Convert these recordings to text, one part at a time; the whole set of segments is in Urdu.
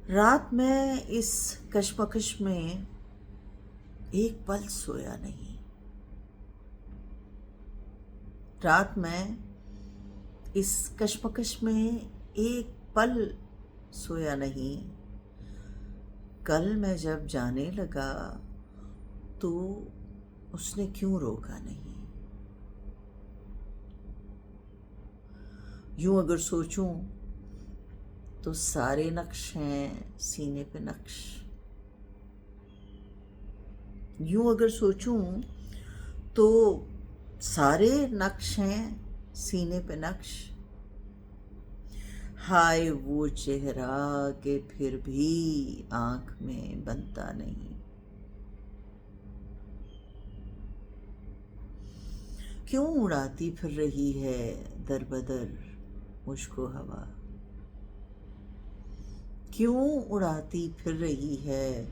رات میں اس کشمکش میں ایک پل سویا نہیں۔ رات میں اس کشمکش میں ایک پل سویا نہیں۔ کل میں جب جانے لگا تو اس نے کیوں روکا نہیں؟ یوں اگر سوچوں تو سارے نقش ہیں سینے پہ نقش۔ یوں اگر سوچوں تو سارے نقش ہیں سینے پہ نقش۔ ہائے وہ چہرہ کہ پھر بھی آنکھ میں بنتا نہیں۔ کیوں اڑاتی پھر رہی ہے در بدر مجھ کو ہوا؟ کیوں اڑاتی پھر رہی ہے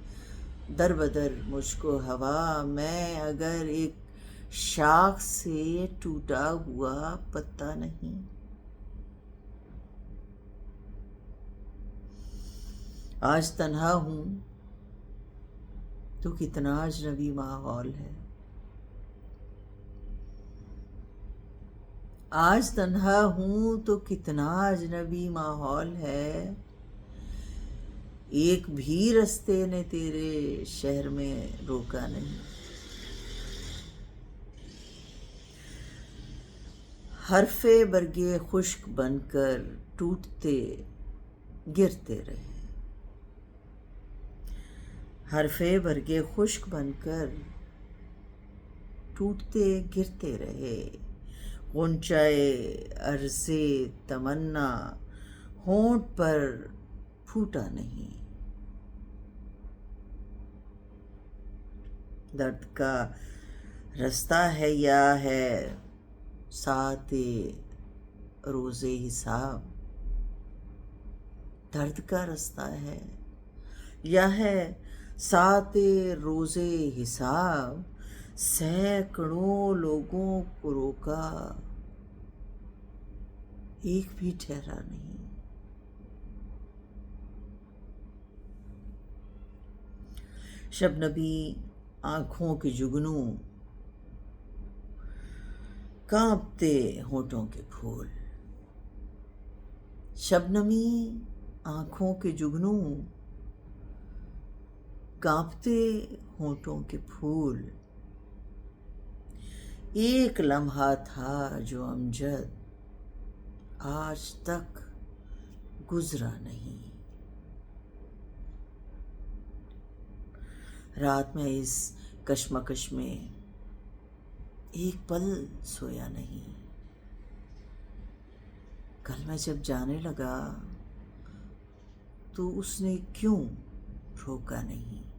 در بدر مجھ کو ہوا؟ میں اگر ایک شاخ سے ٹوٹا ہوا پتا نہیں۔ آج تنہا ہوں تو کتنا اجنبی ماحول ہے۔ آج تنہا ہوں تو کتنا اجنبی ماحول ہے۔ ایک بھی رستے نے تیرے شہر میں روکا نہیں۔ حرف برگے خشک بن کر ٹوٹتے گرتے رہے۔ حرف برگے خشک بن کر ٹوٹتے گرتے رہے۔ غنچۂ عرض تمنا ہونٹ پر پھوٹا نہیں۔ درد کا رستہ ہے یا ہے ساعت روز حساب؟ درد کا رستہ ہے یا ہے ساعت روز حساب؟ سینکڑوں لوگوں کو روکا ایک بھی ٹھہرا نہیں۔ شبنمی آنکھوں کے جگنوں کانپتے ہونٹوں کے پھول۔ شبنمی آنکھوں کے جگنوں کانپتے ہونٹوں کے پھول۔ ایک لمحہ تھا جو امجد آج تک گزرا نہیں۔ رات میں اس کشمکش میں ایک پل سویا نہیں۔ کل میں جب جانے لگا تو اس نے کیوں روکا نہیں؟